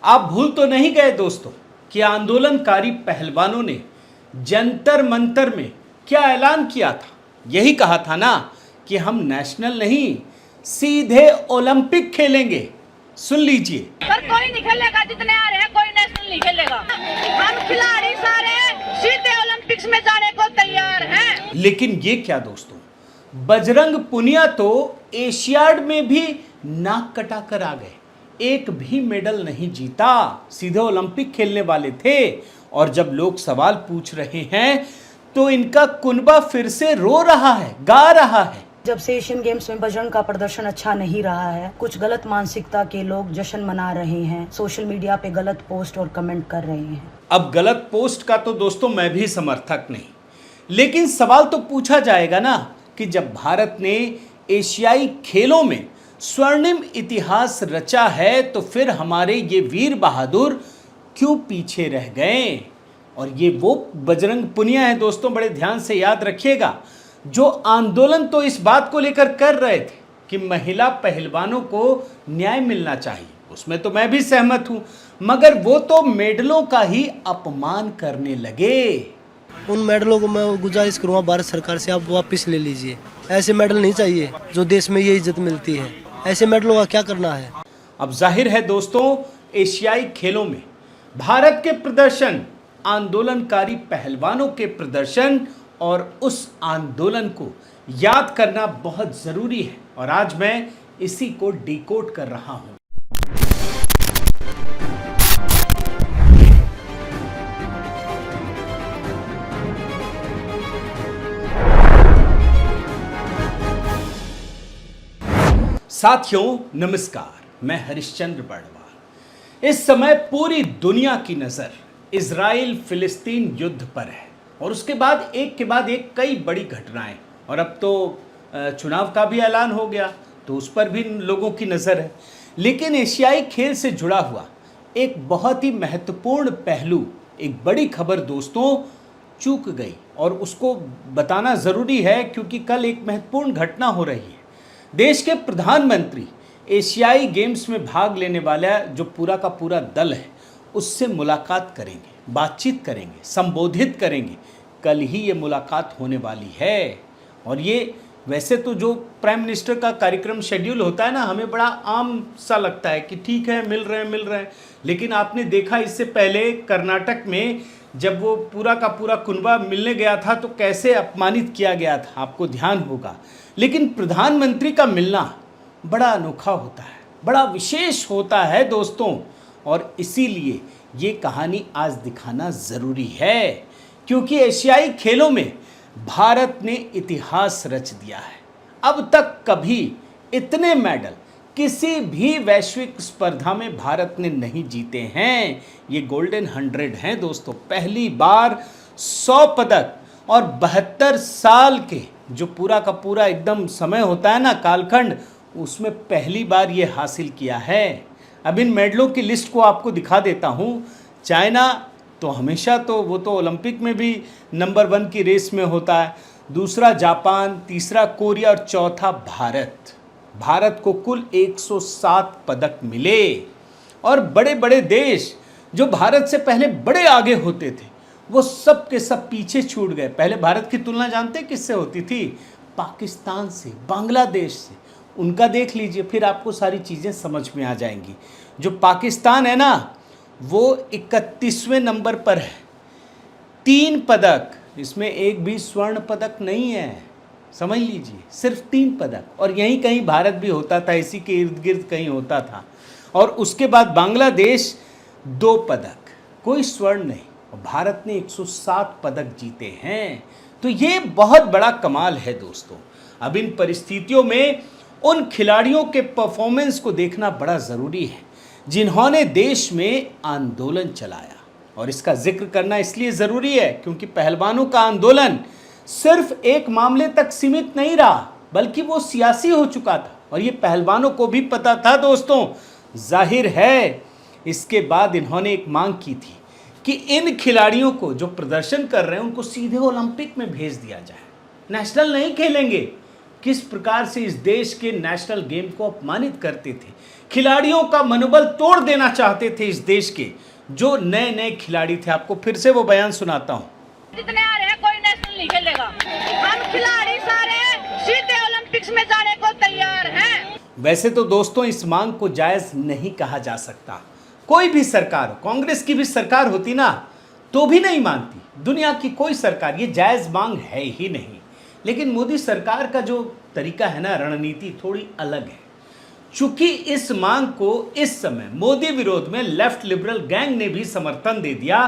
आप भूल तो नहीं गए दोस्तों कि आंदोलनकारी पहलवानों ने जंतर मंतर में क्या ऐलान किया था। यही कहा था ना कि हम नेशनल नहीं सीधे ओलंपिक खेलेंगे। सुन लीजिए। पर कोई नहीं खेलेगा, जितने आ रहे हैं कोई नेशनल नहीं खेलेगा। हम खिलाड़ी सारे सीधे ओलंपिक्स में जाने को तैयार हैं। लेकिन ये क्या दोस्तों, बजरंग पुनिया तो एशियाड में भी नाक कटाकर आ गए, एक भी मेडल नहीं जीता, सीधे ओलंपिक खेलने वाले थे। और जब लोग सवाल पूछ रहे हैं तो इनका कुनबा फिर से रो रहा है, गा रहा है। जब से एशियन गेम्स में बजरंग का प्रदर्शन अच्छा नहीं रहा है, कुछ गलत मानसिकता के लोग जश्न मना रहे हैं, सोशल मीडिया पे गलत पोस्ट और कमेंट कर रहे हैं। अब गलत पोस्ट का तो दोस्तों मैं भी समर्थक नहीं, लेकिन सवाल तो पूछा जाएगा ना कि जब भारत ने एशियाई खेलों में स्वर्णिम इतिहास रचा है तो फिर हमारे ये वीर बहादुर क्यों पीछे रह गए। और ये वो बजरंग पुनिया है दोस्तों, बड़े ध्यान से याद रखिएगा, जो आंदोलन तो इस बात को लेकर कर रहे थे कि महिला पहलवानों को न्याय मिलना चाहिए, उसमें तो मैं भी सहमत हूं, मगर वो तो मेडलों का ही अपमान करने लगे। उन मेडलों को मैं गुजारिश करूँगा भारत सरकार से, आप वापस ले लीजिए। ऐसे मेडल नहीं चाहिए जो देश में ये इज्जत मिलती है। ऐसे मेडलों का क्या करना है। अब जाहिर है दोस्तों, एशियाई खेलों में भारत के प्रदर्शन, आंदोलनकारी पहलवानों के प्रदर्शन और उस आंदोलन को याद करना बहुत जरूरी है। और आज मैं इसी को डिकोड कर रहा हूं। साथियों नमस्कार, मैं हरिश्चंद्र बड़वाल। इस समय पूरी दुनिया की नजर इजराइल फिलिस्तीन युद्ध पर है और उसके बाद एक कई बड़ी घटनाएं, और अब तो चुनाव का भी ऐलान हो गया तो उस पर भी लोगों की नज़र है। लेकिन एशियाई खेल से जुड़ा हुआ एक बहुत ही महत्वपूर्ण पहलू, एक बड़ी खबर दोस्तों चूक गई और उसको बताना ज़रूरी है क्योंकि कल एक महत्वपूर्ण घटना हो रही है। देश के प्रधानमंत्री एशियाई गेम्स में भाग लेने वाला जो पूरा का पूरा दल है उससे मुलाकात करेंगे, बातचीत करेंगे, संबोधित करेंगे। कल ही ये मुलाकात होने वाली है। और ये वैसे तो जो प्राइम मिनिस्टर का कार्यक्रम शेड्यूल होता है ना, हमें बड़ा आम सा लगता है कि ठीक है मिल रहे हैं। लेकिन आपने देखा इससे पहले कर्नाटक में जब वो पूरा का पूरा कुनबा मिलने गया था तो कैसे अपमानित किया गया था, आपको ध्यान होगा। लेकिन प्रधानमंत्री का मिलना बड़ा अनोखा होता है, बड़ा विशेष होता है दोस्तों। और इसीलिए ये कहानी आज दिखाना ज़रूरी है क्योंकि एशियाई खेलों में भारत ने इतिहास रच दिया है। अब तक कभी इतने मेडल किसी भी वैश्विक स्पर्धा में भारत ने नहीं जीते हैं। ये गोल्डन 100 हैं दोस्तों। पहली बार 100 पदक और 72 साल के जो पूरा का पूरा एकदम समय होता है ना, कालखंड, उसमें पहली बार ये हासिल किया है। अब इन मेडलों की लिस्ट को आपको दिखा देता हूँ। चाइना तो हमेशा तो वो तो ओलंपिक में भी नंबर 1 की रेस में होता है, दूसरा जापान, तीसरा कोरिया और चौथा भारत। भारत को कुल 107 पदक मिले। और बड़े बड़े देश जो भारत से पहले बड़े आगे होते थे वो सब के सब पीछे छूट गए। पहले भारत की तुलना जानते किससे होती थी? पाकिस्तान से, बांग्लादेश से। उनका देख लीजिए, फिर आपको सारी चीज़ें समझ में आ जाएंगी। जो पाकिस्तान है ना, वो 31वें नंबर पर है, 3 पदक, इसमें एक भी स्वर्ण पदक नहीं है, समझ लीजिए, सिर्फ 3 पदक। और यहीं कहीं भारत भी होता था, इसी के इर्द गिर्द कहीं होता था। और उसके बाद बांग्लादेश 2 पदक, कोई स्वर्ण नहीं। और भारत ने 107 पदक जीते हैं। तो ये बहुत बड़ा कमाल है दोस्तों। अब इन परिस्थितियों में उन खिलाड़ियों के परफॉर्मेंस को देखना बड़ा ज़रूरी है जिन्होंने देश में आंदोलन चलाया। और इसका जिक्र करना इसलिए ज़रूरी है क्योंकि पहलवानों का आंदोलन सिर्फ एक मामले तक सीमित नहीं रहा, बल्कि वो सियासी हो चुका था। और ये पहलवानों को भी पता था दोस्तों। जाहिर है इसके बाद इन्होंने एक मांग की थी कि इन खिलाड़ियों को जो प्रदर्शन कर रहे हैं उनको सीधे ओलंपिक में भेज दिया जाए, नेशनल नहीं खेलेंगे। किस प्रकार से इस देश के नेशनल गेम को अपमानित करते थे, खिलाड़ियों का मनोबल तोड़ देना चाहते थे इस देश के जो नए नए खिलाड़ी थे। आपको फिर से वो बयान सुनाता हूं। जितने आ रहे हैं कोई नेशनल नहीं खेलेगा। हम खिलाड़ी सारे सीधे ओलंपिक्स में जाने को तैयार हैं। वैसे तो दोस्तों इस मांग को जायज नहीं कहा जा सकता। कोई भी सरकार, कांग्रेस की भी सरकार होती ना तो भी नहीं मानती, दुनिया की कोई सरकार, ये जायज मांग है ही नहीं। लेकिन मोदी सरकार का जो तरीका है ना, रणनीति थोड़ी अलग है। चूंकि इस मांग को इस समय मोदी विरोध में लेफ्ट लिबरल गैंग ने भी समर्थन दे दिया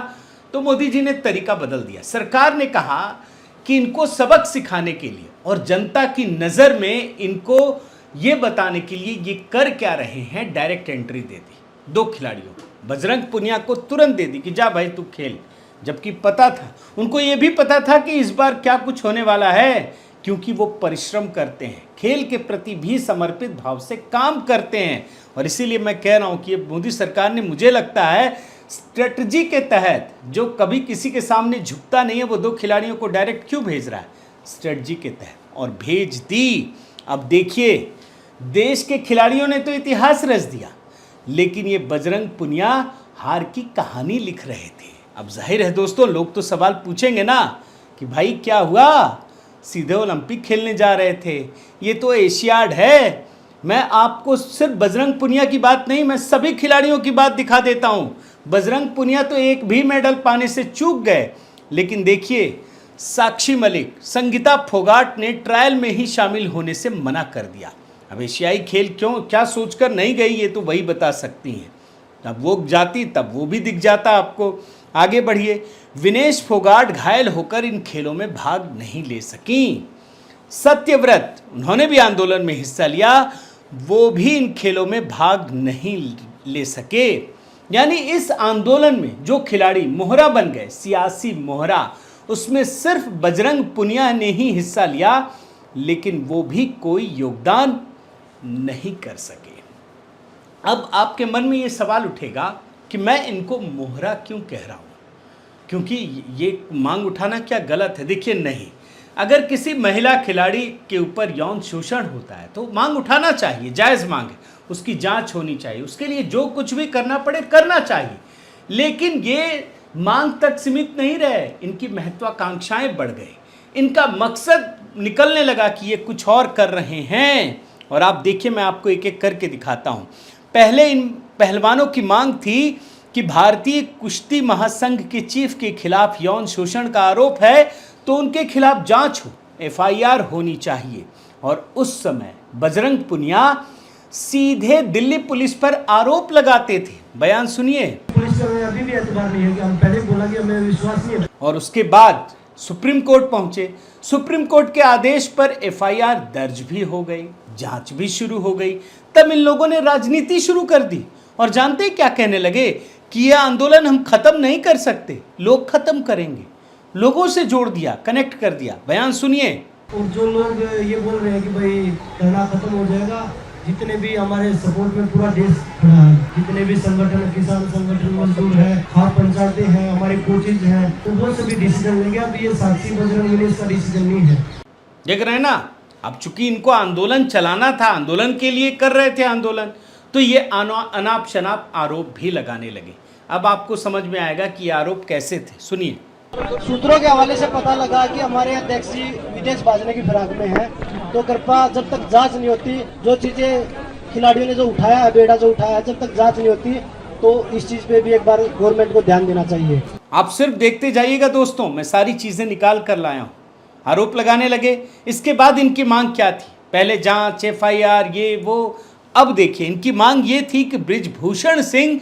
तो मोदी जी ने तरीका बदल दिया। सरकार ने कहा कि इनको सबक सिखाने के लिए और जनता की नज़र में इनको ये बताने के लिए ये कर क्या रहे हैं, डायरेक्ट एंट्री दे दी 2 खिलाड़ियों को। बजरंग पुनिया को तुरंत दे दी कि जा भाई तू खेल, जबकि पता था, उनको ये भी पता था कि इस बार क्या कुछ होने वाला है, क्योंकि वो परिश्रम करते हैं, खेल के प्रति भी समर्पित भाव से काम करते हैं। और इसीलिए मैं कह रहा हूं कि मोदी सरकार ने, मुझे लगता है, स्ट्रेटजी के तहत, जो कभी किसी के सामने झुकता नहीं है, वो 2 खिलाड़ियों को डायरेक्ट क्यों भेज रहा है, स्ट्रेटजी के तहत, और भेज दी। अब देखिए, देश के खिलाड़ियों ने तो इतिहास रच दिया, लेकिन ये बजरंग पुनिया हार की कहानी लिख रहे थे। अब जाहिर है दोस्तों, लोग तो सवाल पूछेंगे ना कि भाई क्या हुआ, सीधे ओलंपिक खेलने जा रहे थे, ये तो एशियाड है। मैं आपको सिर्फ बजरंग पुनिया की बात नहीं, मैं सभी खिलाड़ियों की बात दिखा देता हूं। बजरंग पुनिया तो एक भी मेडल पाने से चूक गए, लेकिन देखिए साक्षी मलिक, संगीता फोगाट ने ट्रायल में ही शामिल होने से मना कर दिया। अब एशियाई खेल क्यों, क्या सोचकर नहीं गई, ये तो वही बता सकती हैं। तब वो जाती तब वो भी दिख जाता आपको। आगे बढ़िए। विनेश फोगाट घायल होकर इन खेलों में भाग नहीं ले सकी। सत्यव्रत, उन्होंने भी आंदोलन में हिस्सा लिया, वो भी इन खेलों में भाग नहीं ले सके। यानी इस आंदोलन में जो खिलाड़ी मोहरा बन गए, सियासी मोहरा, उसमें सिर्फ बजरंग पुनिया ने ही हिस्सा लिया, लेकिन वो भी कोई योगदान नहीं कर सके। अब आपके मन में ये सवाल उठेगा कि मैं इनको मोहरा क्यों कह रहा हूँ, क्योंकि ये मांग उठाना क्या गलत है? देखिए नहीं, अगर किसी महिला खिलाड़ी के ऊपर यौन शोषण होता है तो मांग उठाना चाहिए, जायज़ मांग है, उसकी जांच होनी चाहिए, उसके लिए जो कुछ भी करना पड़े करना चाहिए। लेकिन ये मांग तक सीमित नहीं रहे, इनकी महत्वाकांक्षाएं बढ़ गई, इनका मकसद निकलने लगा कि ये कुछ और कर रहे हैं। और आप देखिए, मैं आपको एक एक करके दिखाता हूँ। पहले इन पहलवानों की मांग थी कि भारतीय कुश्ती महासंघ के चीफ के खिलाफ यौन शोषण का आरोप है तो उनके खिलाफ जांच हो, FIR होनी चाहिए। और उस समय बजरंग पुनिया सीधे दिल्ली पुलिस पर आरोप लगाते थे। बयान सुनिए। पुलिस का अभी भी एतबार नहीं है कि हम पहले बोला कि हमें विश्वास नहीं है। और उसके बाद सुप्रीम कोर्ट पहुंचे। सुप्रीम कोर्ट के आदेश पर FIR दर्ज भी हो गई, जांच भी शुरू हो गई। तब इन लोगों ने राजनीति शुरू कर दी और जानते हैं क्या कहने लगे कि यह आंदोलन हम खत्म नहीं कर सकते, लोग खत्म करेंगे। लोगों से जोड़ दिया, कनेक्ट कर दिया। बयान सुनिए। और जो लोग ये बोल रहे हैं कि भाई धरना खत्म हो जाएगा, जितने भी हमारे सपोर्ट में पूरा देश खड़ा है, जितने भी संगठन, किसान संगठन, मजदूर है, खाद पंचायतें हैं, हमारे कोचेज हैं, तो वो सभी डिसीजन लेंगे। अब ये साक्षी बजरंग विनेश का डिसीजन नहीं है। देख रहे हैं ना, अब चूंकि इनको आंदोलन चलाना था, आंदोलन के लिए कर रहे थे आंदोलन, तो ये अनाप शनाप आरोप भी लगाने लगे। अब आपको समझ में आएगा कि ये आरोप कैसे थे, सुनिए। सूत्रों के हवाले से पता लगा कि हमारे अध्यक्ष जी विदेश भाजने की फिराक में हैं, तो कृपया जब तक जांच नहीं होती, जो चीजें खिलाड़ियों ने जो उठाया है, बेड़ा जो उठाया है, जब तक जांच नहीं होती तो इस चीज पे भी एक बार गवर्नमेंट को ध्यान देना चाहिए। आप सिर्फ देखते जाइएगा दोस्तों, मैं सारी चीजें निकाल कर लाया हूँ। आरोप लगाने लगे। इसके बाद इनकी मांग क्या थी? पहले जांच, FIR, ये वो। अब देखिए, इनकी मांग ये थी कि बृजभूषण सिंह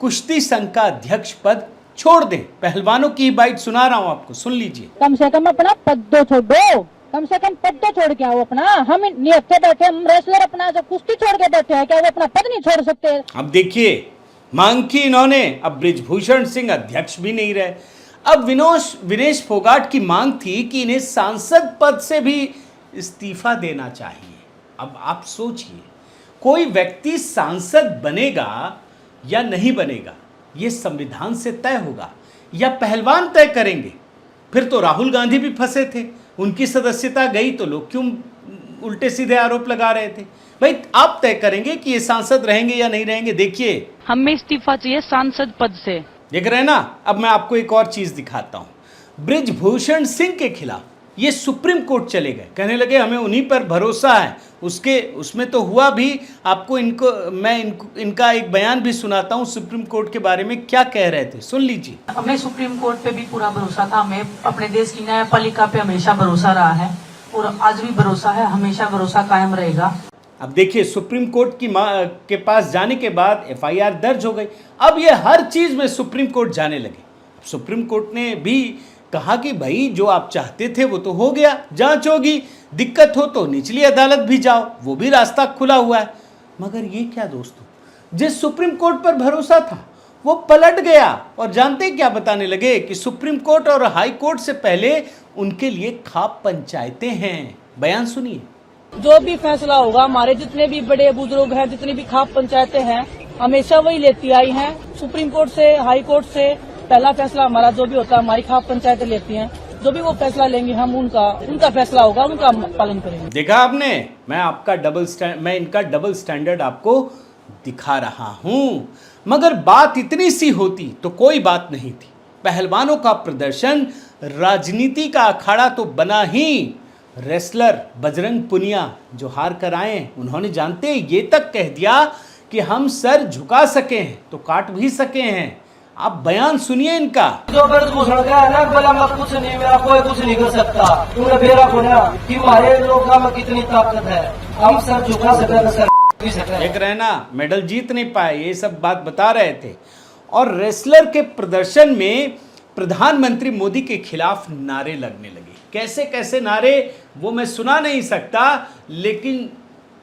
कुश्ती संघ का अध्यक्ष पद छोड़ दें। पहलवानों की बाइट सुना रहा हूं आपको, सुन लीजिए। कम से कम अपना पद तो छोड़ो, कम से कम पद तो छोड़ के आओ अपना। हम निहत्थे बैठे, हम रेसलर अपना जो कुश्ती छोड़ के बैठे हैं, क्या वो अपना पद नहीं छोड़ सकते? अब देखिए, मांग की इन्होंने, अब बृजभूषण सिंह अध्यक्ष भी नहीं रहे। अब विनेश फोगाट की मांग थी कि इन्हें सांसद पद से भी इस्तीफा देना चाहिए। अब आप सोचिए, कोई व्यक्ति सांसद बनेगा या नहीं बनेगा, ये संविधान से तय होगा या पहलवान तय करेंगे? फिर तो राहुल गांधी भी फंसे थे, उनकी सदस्यता गई तो लोग क्यों उल्टे सीधे आरोप लगा रहे थे। भाई आप तय करेंगे कि ये सांसद रहेंगे या नहीं रहेंगे। देखिए हमें इस्तीफा चाहिए सांसद पद से। देख रहे हैं ना। अब मैं आपको एक और चीज दिखाता हूं। बृजभूषण सिंह के खिलाफ ये सुप्रीम कोर्ट चले गए, कहने लगे हमें उन्हीं पर भरोसा है। उसमें तो हुआ भी। आपको इनका एक बयान भी सुनाता हूं सुप्रीम कोर्ट के बारे में क्या कह रहे थे, सुन लीजिए। हमें सुप्रीम कोर्ट पे भी पूरा भरोसा था। हमें अपने देश की न्यायपालिका पे हमेशा भरोसा रहा है और आज भी भरोसा है, हमेशा भरोसा कायम रहेगा। अब देखिए सुप्रीम कोर्ट के पास जाने के बाद एफआईआर दर्ज हो गई। अब ये हर चीज में सुप्रीम कोर्ट जाने लगे। सुप्रीम कोर्ट ने भी कहा कि भाई जो आप चाहते थे वो तो हो गया, जांच होगी, दिक्कत हो तो निचली अदालत भी जाओ, वो भी रास्ता खुला हुआ है। मगर ये क्या दोस्तों, जिस सुप्रीम कोर्ट पर भरोसा था वो पलट गया और जानते क्या बताने लगे कि सुप्रीम कोर्ट और हाई कोर्ट से पहले उनके लिए खाप पंचायतें हैं। बयान सुनिए। जो भी फैसला होगा, हमारे जितने भी बड़े बुजुर्ग हैं, जितनी भी खाप पंचायतें हैं, हमेशा वही लेती आई हैं। सुप्रीम कोर्ट से, हाई कोर्ट से पहला फैसला हमारा जो भी होता है हमारी खाप पंचायतें लेती हैं। जो भी वो फैसला लेंगे हम उनका फैसला होगा, उनका पालन करेंगे। देखा आपने, मैं इनका डबल स्टैंडर्ड आपको दिखा रहा हूं। मगर बात इतनी सी होती तो कोई बात नहीं थी। पहलवानों का प्रदर्शन राजनीति का अखाड़ा तो बना ही। रेसलर बजरंग पुनिया जो हार कर आए, उन्होंने जानते ये तक कह दिया कि हम सर झुका सके हैं तो काट भी सके हैं। आप बयान सुनिए इनका। जो बृजभूषण का है ना, बोला मैं कुछ नहीं, मेरा कोई कुछ नहीं कर सकता। तुमने फेरा खोना कि हमारे लोगों में कितनी ताकत है, हम सर झुका सके, सर एक रहना मेडल जीत नहीं पाए, ये सब बात बता रहे थे। और रेसलर के प्रदर्शन में प्रधानमंत्री मोदी के खिलाफ नारे लगने लगे। कैसे कैसे नारे वो मैं सुना नहीं सकता, लेकिन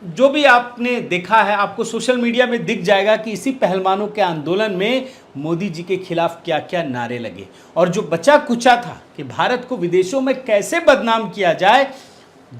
जो भी आपने देखा है आपको सोशल मीडिया में दिख जाएगा कि इसी पहलवानों के आंदोलन में मोदी जी के खिलाफ क्या क्या नारे लगे। और जो बचा कुचा था कि भारत को विदेशों में कैसे बदनाम किया जाए,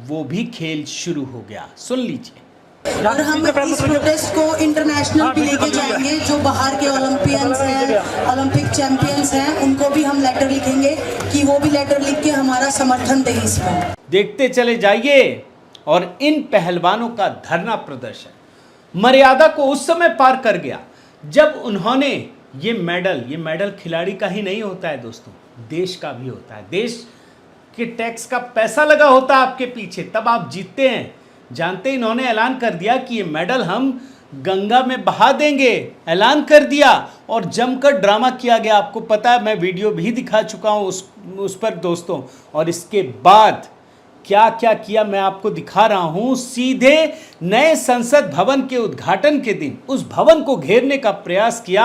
वो भी खेल शुरू हो गया। सुन लीजिए। और हम इस प्रोटेस्ट को इंटरनेशनल भी लेके जाएंगे। जो बाहर के ओलंपियंस हैं, ओलंपिक चैंपियंस हैं, उनको भी हम लेटर लिखेंगे कि वो भी लेटर लिख के हमारा समर्थन दें इस पर। देखते चले जाइए। और इन पहलवानों का धरना प्रदर्शन मर्यादा को उस समय पार कर गया जब उन्होंने ये मेडल खिलाड़ी का ही नहीं होता है दोस्तों, देश का भी होता है। देश के टैक्स का पैसा लगा होता है आपके पीछे, तब आप जीतते हैं। जानते इन्होंने ऐलान कर दिया कि ये मेडल हम गंगा में बहा देंगे, ऐलान कर दिया और जमकर ड्रामा किया गया। आपको पता है, मैं वीडियो भी दिखा चुका हूँ उस पर दोस्तों। और इसके बाद क्या क्या किया मैं आपको दिखा रहा हूं। सीधे नए संसद भवन के उद्घाटन के दिन उस भवन को घेरने का प्रयास किया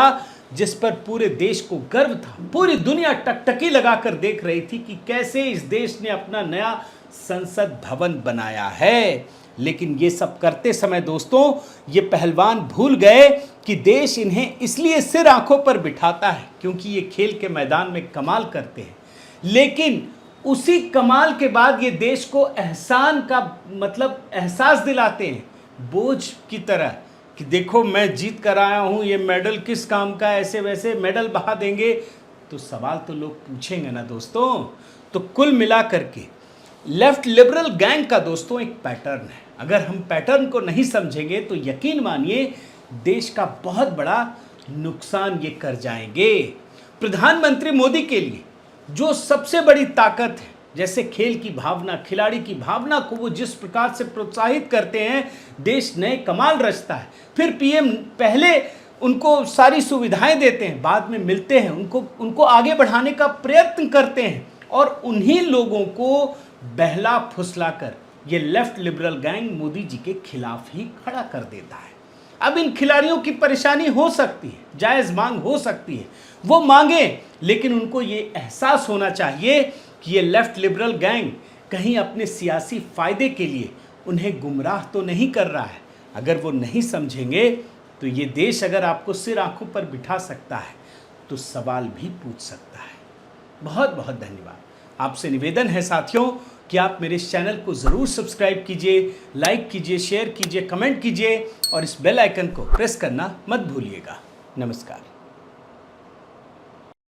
जिस पर पूरे देश को गर्व था। पूरी दुनिया टकटकी लगाकर देख रही थी कि कैसे इस देश ने अपना नया संसद भवन बनाया है। लेकिन ये सब करते समय दोस्तों ये पहलवान भूल गए कि देश इन्हें इसलिए सिर आंखों पर बिठाता है क्योंकि ये खेल के मैदान में कमाल करते हैं। लेकिन उसी कमाल के बाद ये देश को एहसान का मतलब एहसास दिलाते हैं बोझ की तरह कि देखो मैं जीत कर आया हूँ, ये मेडल किस काम का, ऐसे वैसे मेडल बहा देंगे। तो सवाल तो लोग पूछेंगे ना दोस्तों। तो कुल मिला करके लेफ्ट लिबरल गैंग का दोस्तों एक पैटर्न है। अगर हम पैटर्न को नहीं समझेंगे तो यकीन मानिए देश का बहुत बड़ा नुकसान ये कर जाएंगे। प्रधानमंत्री मोदी के लिए जो सबसे बड़ी ताकत है, जैसे खेल की भावना, खिलाड़ी की भावना को वो जिस प्रकार से प्रोत्साहित करते हैं, देश नए कमाल रचता है। फिर पीएम पहले उनको सारी सुविधाएं देते हैं, बाद में मिलते हैं, उनको आगे बढ़ाने का प्रयत्न करते हैं और उन्हीं लोगों को बहला फुसलाकर ये left liberal gang Modi ji के खिलाफ ही खड़ा कर देता है। अब इन खिलाड़ियों की परेशानी हो सकती है, जायज़ मांग हो सकती है, वो मांगे, लेकिन उनको ये एहसास होना चाहिए कि ये लेफ्ट लिबरल गैंग कहीं अपने सियासी फायदे के लिए उन्हें गुमराह तो नहीं कर रहा है। अगर वो नहीं समझेंगे तो ये देश अगर आपको सिर आंखों पर बिठा सकता है तो सवाल भी पूछ सकता है। बहुत बहुत धन्यवाद। आपसे निवेदन है साथियों कि आप मेरे इस चैनल को ज़रूर सब्सक्राइब कीजिए, लाइक कीजिए, शेयर कीजिए, कमेंट कीजिए और इस बेल आइकन को प्रेस करना मत भूलिएगा। नमस्कार।